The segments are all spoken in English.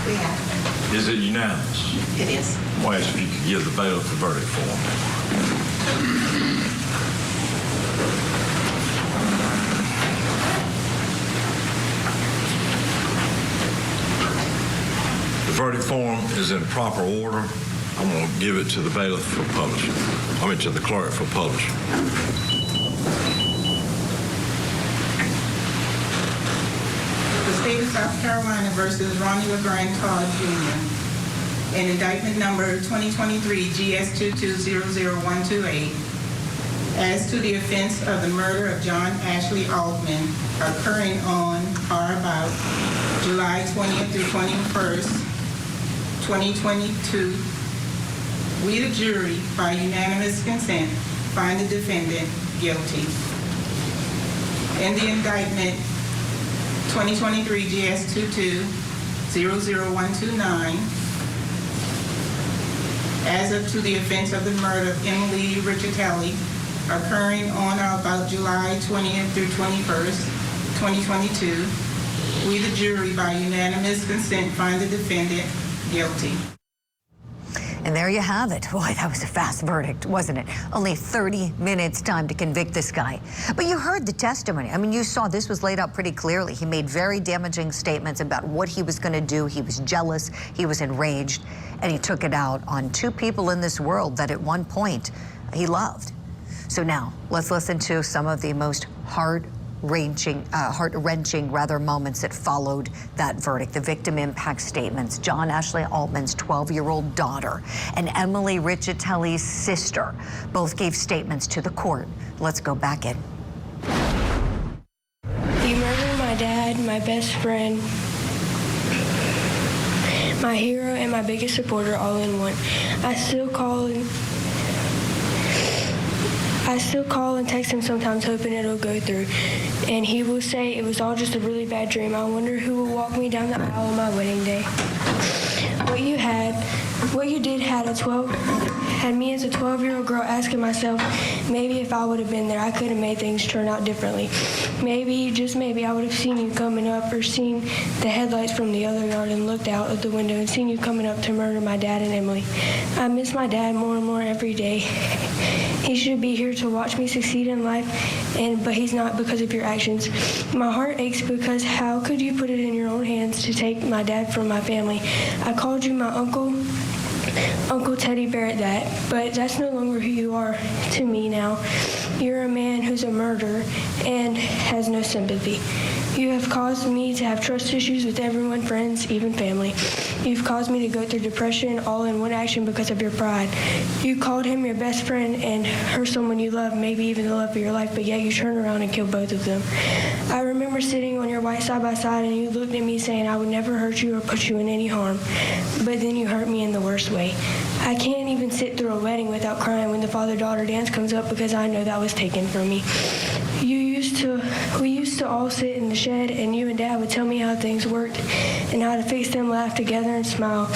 We have. Is it unanimous? It is. I'll ask if you could give the bailiff the verdict form. The verdict form is in proper order. I'm going to give it to the bailiff for publishing. I mean, to the clerk for publishing. The State of South Carolina versus Ronnie Todd Jr. in indictment number 2023 GS2200128 as to the offense of the murder of John Ashley Altman occurring on or about July 20th through 21st, 2022, we, the jury, by unanimous consent, find the defendant guilty. In the indictment 2023 GS2200129, as of to the offense of the murder of Emily Richitelli, occurring on or about July 20th through 21st, 2022, we, the jury, by unanimous consent, find the defendant guilty. And there you have it. Boy, that was a fast verdict, wasn't it? Only 30 minutes time to convict this guy. But you heard the testimony. I mean, you saw this was laid out pretty clearly. He made very damaging statements about what he was going to do. He was jealous, he was enraged, and he took it out on two people in this world that at one point he loved. So now, let's listen to some of the most heart-wrenching moments that followed that verdict. The victim impact statements. John Ashley Altman's 12-year-old daughter and Emily Richitelli's sister both gave statements to the court. Let's go back in. You murdered my dad, my best friend, my hero, and my biggest supporter all in one. I still call and text him sometimes hoping it'll go through. And he will say it was all just a really bad dream. I wonder who will walk me down the aisle on my wedding day. What you did had me as a 12-year-old girl asking myself, maybe if I would have been there, I could have made things turn out differently. Maybe, just maybe, I would have seen you coming up or seen the headlights from the other yard and looked out of the window and seen you coming up to murder my dad and Emily. I miss my dad more and more every day. He should be here to watch me succeed in life, but he's not because of your actions. My heart aches because how could you put it in your own hands to take my dad from my family? I called you my Uncle Teddy Bear at that, but that's no longer who you are to me now. You're a man who's a murderer and has no sympathy. You have caused me to have trust issues with everyone, friends, even family. You've caused me to go through depression all in one action because of your pride. You called him your best friend and her someone you love, maybe even the love of your life, but yet you turn around and kill both of them. I remember sitting on your white side by side and you looked at me saying I would never hurt you or put you in any harm, but then you hurt me in the worst way. I can't even sit through a wedding without crying when the father-daughter dance comes up because I know that was taken from me. We used to all sit in the shed and you and Dad would tell me how things worked and how to fix them, laugh together, and smile.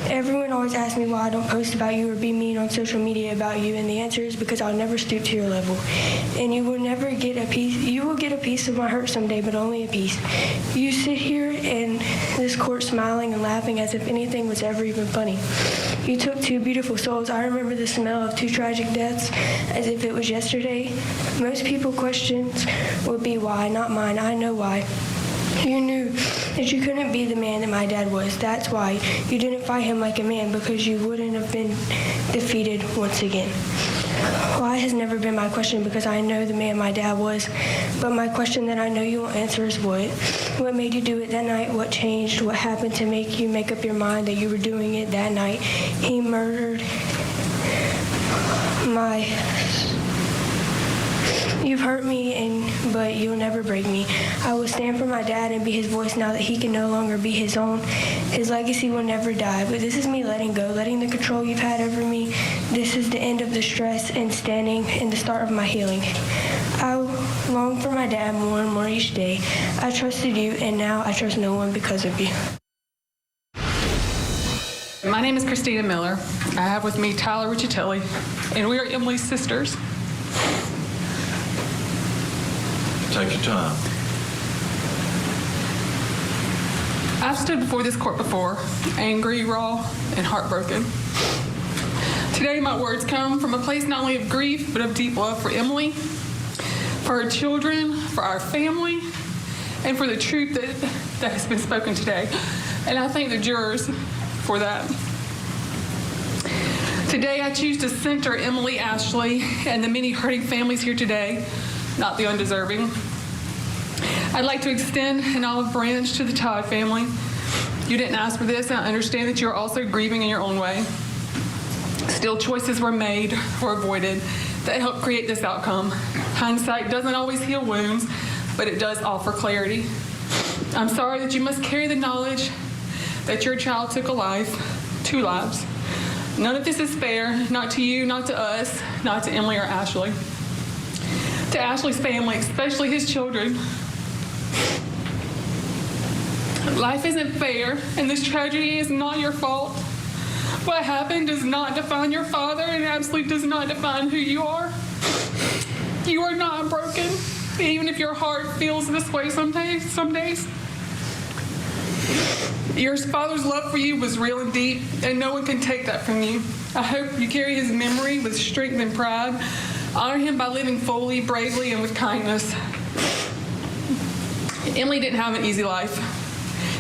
Everyone always asks me why I don't post about you or be mean on social media about you, and the answer is because I'll never stoop to your level. And you will never get a piece. You will get a piece of my hurt someday, but only a piece. You sit here in this court smiling and laughing as if anything was ever even funny. You took two beautiful souls. I remember the smell of two tragic deaths as if it was yesterday. Most people's questions would be why, not mine. I know why. You knew that you couldn't be the man that my dad was. That's why you didn't fight him like a man, because you wouldn't have been defeated once again. Why has never been my question, because I know the man my dad was. But my question that I know you will answer is what? What made you do it that night? What changed? What happened to make you make up your mind that you were doing it that night? He murdered my... You've hurt me, but you'll never break me. I will stand for my dad and be his voice now that he can no longer be his own. His legacy will never die, but this is me letting go, letting the control you've had over me. This is the end of the stress and standing and the start of my healing. I long for my dad more and more each day. I trusted you, and now I trust no one because of you. My name is Christina Miller. I have with me Tyler Richitelli, and we are Emily's sisters. Take your time. I've stood before this court before, angry, raw, and heartbroken. Today, my words come from a place not only of grief, but of deep love for Emily, for her children, for our family, and for the truth that has been spoken today. And I thank the jurors for that. Today, I choose to center Emily, Ashley, and the many hurting families here today, not the undeserving. I'd like to extend an olive branch to the Todd family. You didn't ask for this, and I understand that you're also grieving in your own way. Still, choices were made or avoided that helped create this outcome. Hindsight doesn't always heal wounds, but it does offer clarity. I'm sorry that you must carry the knowledge that your child took a life, 2 lives. None of this is fair, not to you, not to us, not to Emily or Ashley. To Ashley's family, especially his children, life isn't fair, and this tragedy is not your fault. What happened does not define your father, and absolutely does not define who you are. You are not broken, even if your heart feels this way some days. Your father's love for you was real and deep, and no one can take that from you. I hope you carry his memory with strength and pride. Honor him by living fully, bravely, and with kindness. Emily didn't have an easy life.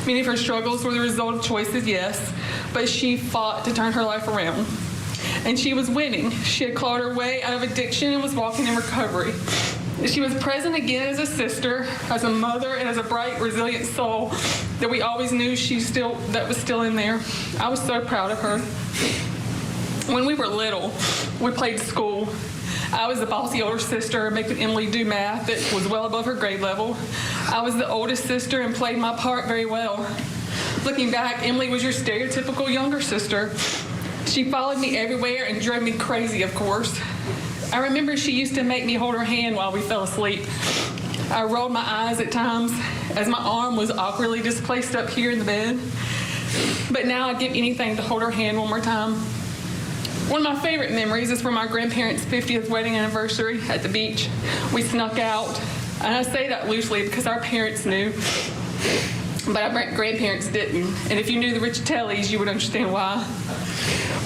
Many of her struggles were the result of choices, yes, but she fought to turn her life around. And she was winning. She had clawed her way out of addiction and was walking in recovery. She was present again as a sister, as a mother, and as a bright, resilient soul that we always knew that was still in there. I was so proud of her. When we were little, we played school. I was the bossy older sister, making Emily do math that was well above her grade level. I was the oldest sister and played my part very well. Looking back, Emily was your stereotypical younger sister. She followed me everywhere and drove me crazy, of course. I remember she used to make me hold her hand while we fell asleep. I rolled my eyes at times as my arm was awkwardly displaced up here in the bed. But now I'd give anything to hold her hand one more time. One of my favorite memories is from our grandparents' 50th wedding anniversary at the beach. We snuck out, and I say that loosely because our parents knew, but our grandparents didn't. And if you knew the Richitellis, you would understand why.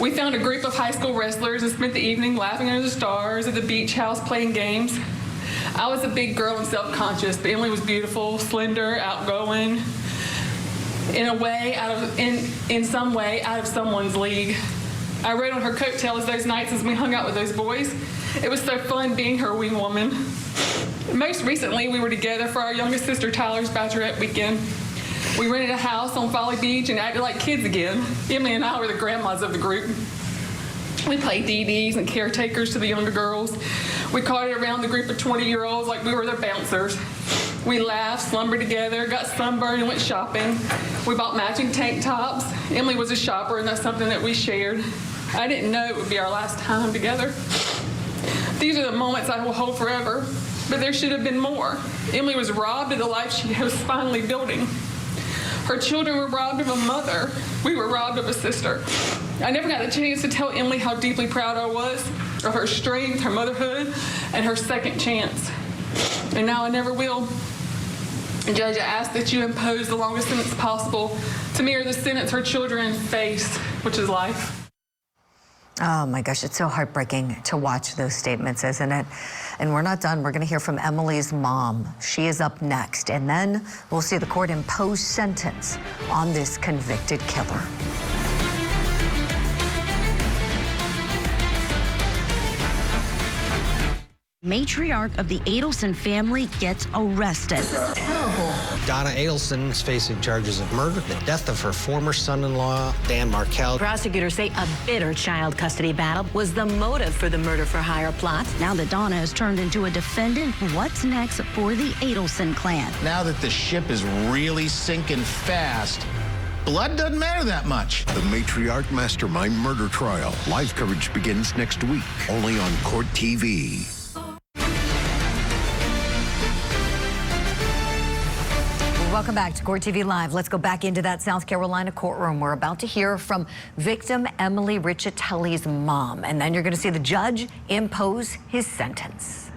We found a group of high school wrestlers and spent the evening laughing under the stars at the beach house playing games. I was a big girl and self-conscious, but Emily was beautiful, slender, outgoing, in some way out of someone's league. I rode on her coattails those nights as we hung out with those boys. It was so fun being her wing woman. Most recently, we were together for our youngest sister Tyler's bachelorette weekend. We rented a house on Folly Beach and acted like kids again. Emily and I were the grandmas of the group. We played DDs and caretakers to the younger girls. We carted around the group of 20-year-olds like we were their bouncers. We laughed, slumbered together, got sunburned, and went shopping. We bought matching tank tops. Emily was a shopper, and that's something that we shared. I didn't know it would be our last time together. These are the moments I will hold forever, but there should have been more. Emily was robbed of the life she was finally building. Her children were robbed of a mother. We were robbed of a sister. I never got a chance to tell Emily how deeply proud I was of her strength, her motherhood, and her second chance. And now I never will. Judge, I ask that you impose the longest sentence possible to mirror the sentence her children face, which is life. Oh my gosh, it's so heartbreaking to watch those statements, isn't it? And we're not done. We're going to hear from Emily's mom. She is up next. And then we'll see the court impose sentence on this convicted killer. Matriarch of the Adelson family gets arrested. Terrible. Donna Adelson is facing charges of murder, the death of her former son-in-law, Dan Markell. Prosecutors say a bitter child custody battle was the motive for the murder-for-hire plot. Now that Donna has turned into a defendant, what's next for the Adelson clan? Now that the ship is really sinking fast, blood doesn't matter that much. The Matriarch Mastermind murder trial. Live coverage begins next week, only on Court TV. Welcome back to Court TV Live. Let's go back into that South Carolina courtroom. We're about to hear from victim Emily Richitelli's mom, and then you're going to see the judge impose his sentence.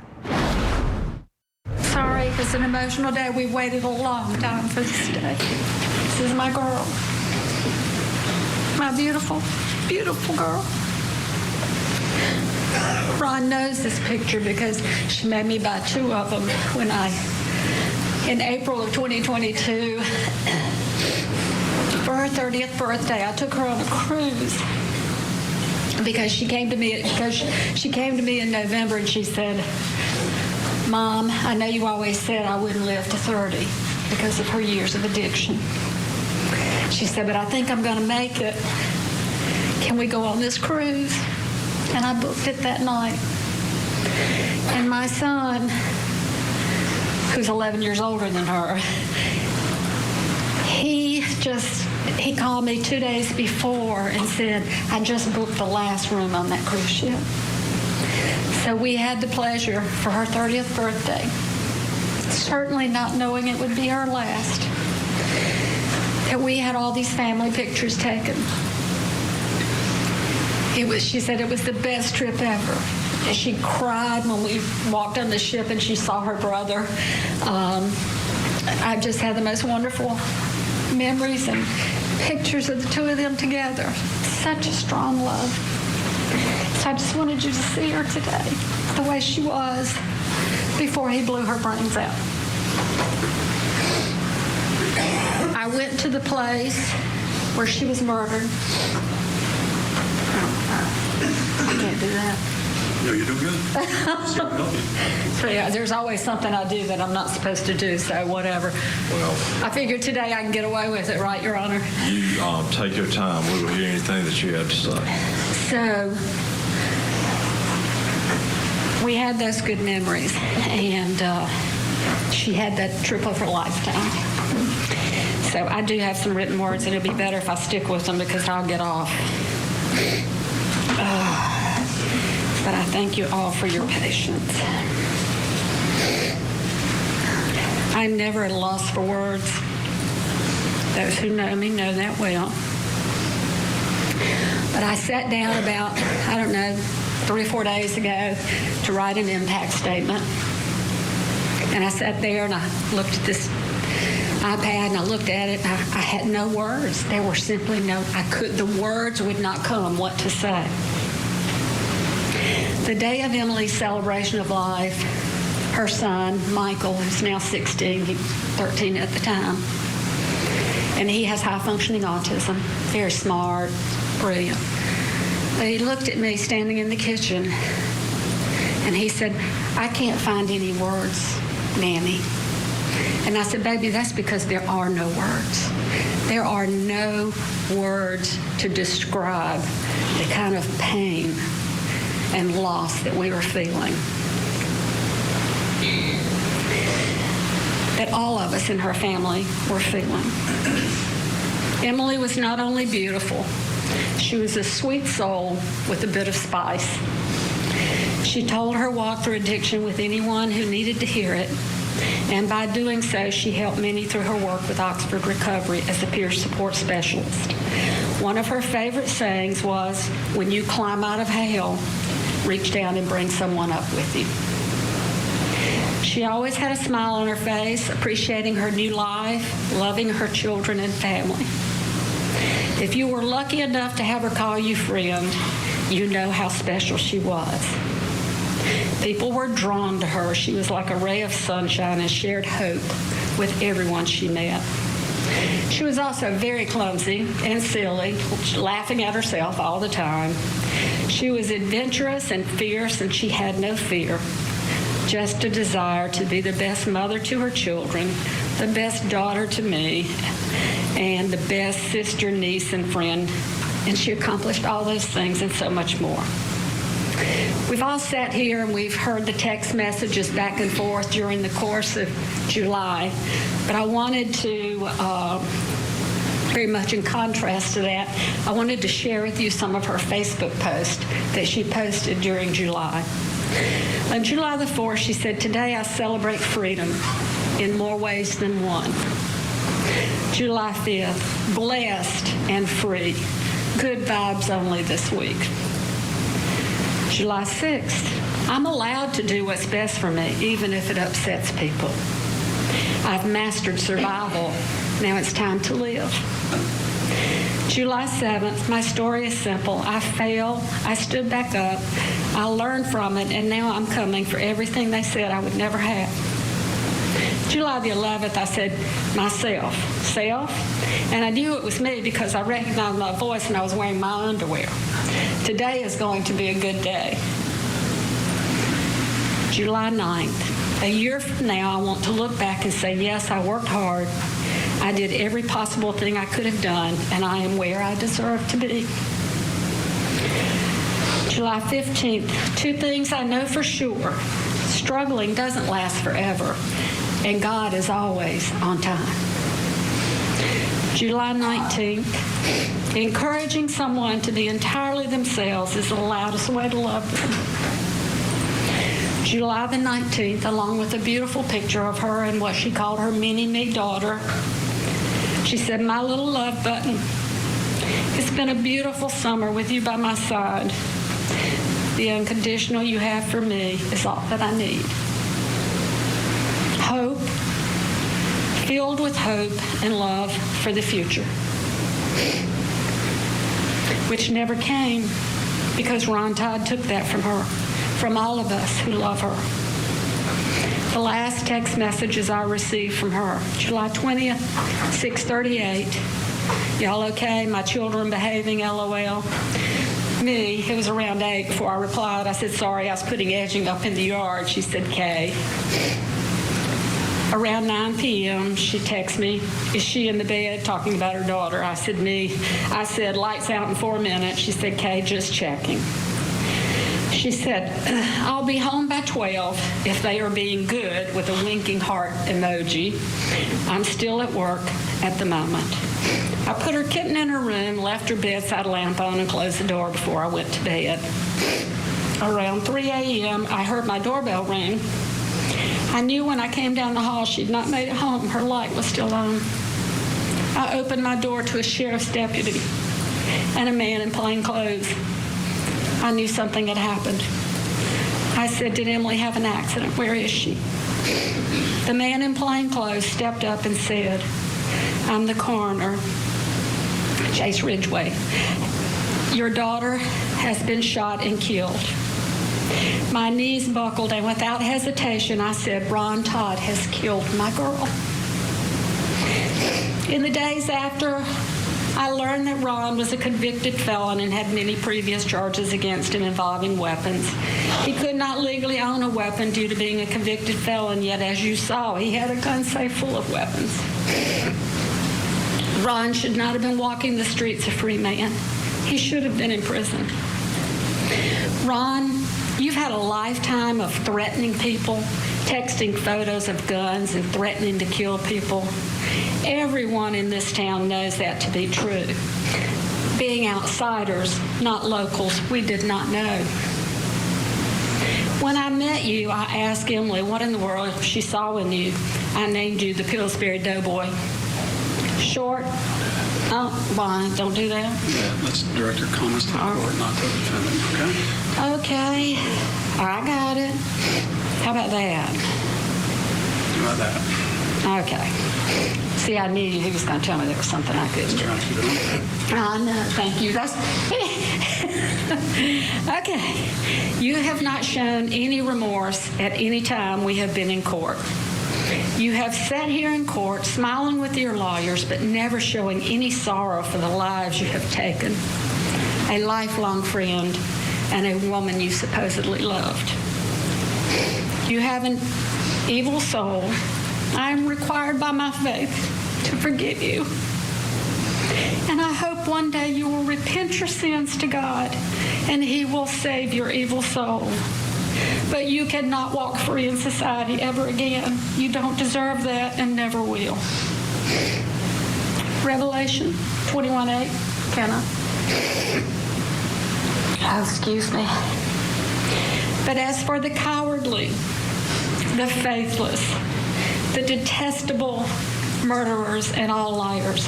Sorry, it's an emotional day. We've waited a long time for this day. This is my girl. My beautiful, beautiful girl. Ron knows this picture because she made me buy 2 of them when in April of 2022, for her 30th birthday, I took her on a cruise because she came to me in November and she said, Mom, I know you always said I wouldn't live to 30 because of her years of addiction. She said, but I think I'm going to make it. Can we go on this cruise? And I booked it that night. And my son, who's 11 years older than her, he called me 2 days before and said, I just booked the last room on that cruise ship. So we had the pleasure for her 30th birthday, certainly not knowing it would be her last, that we had all these family pictures taken. She said it was the best trip ever. And she cried when we walked on the ship and she saw her brother. I just had the most wonderful memories and pictures of the 2 of them together. Such a strong love. So I just wanted you to see her today, the way she was before he blew her brains out. I went to the place where she was murdered. I can't do that. No, you do good. So yeah, there's always something I do that I'm not supposed to do, so whatever. Well, I figured today I can get away with it, right, Your Honor? you take your time. We will hear anything that you have to say. So we had those good memories, and she had that trip of her lifetime. So I do have some written words, and it'd be better if I stick with them because I'll get off. But I thank you all for your patience. I'm never at a loss for words. Those who know me know that well. But I sat down about, 3 or 4 days ago to write an impact statement. And I sat there and I looked at this iPad and I looked at it and I had no words. There were simply the words would not come what to say. The day of Emily's celebration of life, her son, Michael, who's now 16, he was 13 at the time, and he has high-functioning autism, very smart, brilliant. But he looked at me standing in the kitchen, and he said, I can't find any words, Mammy. And I said, baby, that's because there are no words. There are no words to describe the kind of pain and loss that we were feeling. That all of us in her family were feeling. Emily was not only beautiful, she was a sweet soul with a bit of spice. She told her walk through addiction with anyone who needed to hear it, and by doing so, she helped many through her work with Oxford Recovery as a peer support specialist. One of her favorite sayings was, when you climb out of hell, reach down and bring someone up with you. She always had a smile on her face, appreciating her new life, loving her children and family. If you were lucky enough to have her call you friend, you know how special she was. People were drawn to her. She was like a ray of sunshine and shared hope with everyone she met. She was also very clumsy and silly, laughing at herself all the time. She was adventurous and fierce, and she had no fear, just a desire to be the best mother to her children, the best daughter to me, and the best sister, niece, and friend. And she accomplished all those things and so much more. We've all sat here and we've heard the text messages back and forth during the course of July, but I wanted to, very much in contrast to that, I wanted to share with you some of her Facebook posts that she posted during July. On July the 4th, she said, today I celebrate freedom in more ways than one. July 5th, blessed and free. Good vibes only this week. July 6th, I'm allowed to do what's best for me, even if it upsets people. I've mastered survival Now it's time to live. July 7th, my story is simple. I fell, I stood back up, I learned from it, and now I'm coming for everything they said I would never have. July the 11th, I said, myself, self, and I knew it was me because I recognized my voice and I was wearing my underwear. Today is going to be a good day. July 9th, a year from now, I want to look back and say, yes, I worked hard. I did every possible thing I could have done, and I am where I deserve to be. July 15th, 2 things I know for sure. Struggling doesn't last forever, and God is always on time. July 19th, encouraging someone to be entirely themselves is the loudest way to love them. July the 19th, along with a beautiful picture of her and what she called her mini-me daughter, she said, my little love button, it's been a beautiful summer with you by my side. The unconditional you have for me is all that I need. Hope, filled with hope and love for the future, which never came because Ron Todd took that from her, from all of us who love her. The last text messages I received from her, July 20th, 6:38. Y'all okay? My children behaving, LOL. Me, it was around 8 before I replied. I said, sorry, I was putting edging up in the yard. She said, K. Around 9 p.m., she texts me, is she in the bed, talking about her daughter? I said, me. I said, lights out in 4 minutes. She said, K, just checking. She said, I'll be home by 12 if they are being good, with a winking heart emoji. I'm still at work at the moment. I put her kitten in her room, left her bedside lamp on, and closed the door before I went to bed. Around 3 a.m., I heard my doorbell ring. I knew when I came down the hall she'd not made it home. Her light was still on. I opened my door to a sheriff's deputy and a man in plain clothes. I knew something had happened. I said, did Emily have an accident? Where is she? The man in plain clothes stepped up and said, I'm the coroner, Chase Ridgway. Your daughter has been shot and killed. My knees buckled, and without hesitation, I said, Ron Todd has killed my girl. In the days after, I learned that Ron was a convicted felon and had many previous charges against him involving weapons. He could not legally own a weapon due to being a convicted felon, yet as you saw, he had a gun safe full of weapons. Ron should not have been walking the streets a free man. He should have been in prison. Ron, you've had a lifetime of threatening people, texting photos of guns and threatening to kill people. Everyone in this town knows that to be true. Being outsiders, not locals, we did not know. When I met you, I asked Emily what in the world she saw in you. I named you the Pillsbury Doughboy. Short. Oh, why? Don't do that. Yeah, let's direct your comments to the court, not to the defendant, okay? Okay. I got it. How about that? How about that? Okay. See, I knew he was going to tell me there was something I couldn't do. Oh, no, thank you. That's okay. You have not shown any remorse at any time we have been in court. You have sat here in court smiling with your lawyers, but never showing any sorrow for the lives you have taken. A lifelong friend and a woman you supposedly loved. You have an evil soul. I am required by my faith to forgive you. And I hope one day you will repent your sins to God and He will save your evil soul. But you cannot walk free in society ever again. You don't deserve that and never will. Revelation 21:8. Can I? Oh, excuse me. But as for the cowardly, the faithless, the detestable murderers and all liars,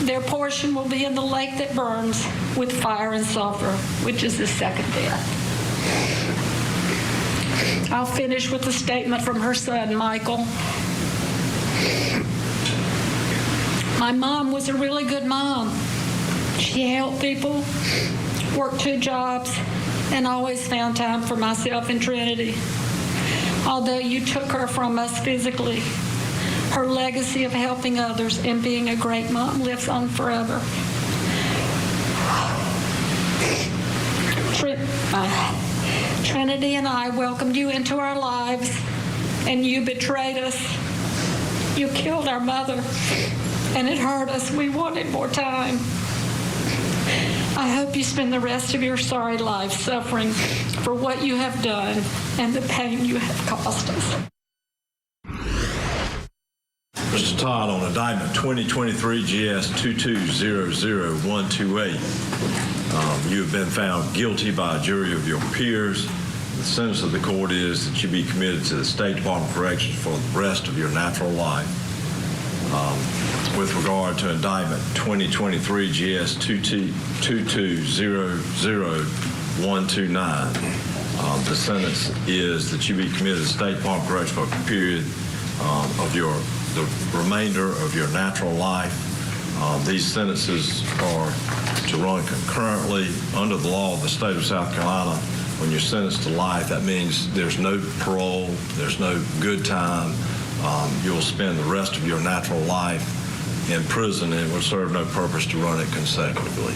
their portion will be in the lake that burns with fire and sulfur, which is the second death. I'll finish with a statement from her son, Michael. My mom was a really good mom. She helped people, worked 2 jobs, and always found time for myself and Trinity. Although you took her from us physically, her legacy of helping others and being a great mom lives on forever. Trinity and I welcomed you into our lives, and you betrayed us. You killed our mother, and it hurt us. We wanted more time. I hope you spend the rest of your sorry life suffering for what you have done and the pain you have caused us. Mr. Todd, on indictment 2023 GS 2200128, you have been found guilty by a jury of your peers. The sentence of the court is that you be committed to the State Department of Corrections for the rest of your natural life. With regard to indictment 2023 GS 2200129, the sentence is that you be committed to the State Department of Corrections for a period of the remainder of your natural life. These sentences are to run concurrently under the law of the state of South Carolina. When you're sentenced to life, that means there's no parole, there's no good time. You'll spend the rest of your natural life in prison, and it will serve no purpose to run it consecutively.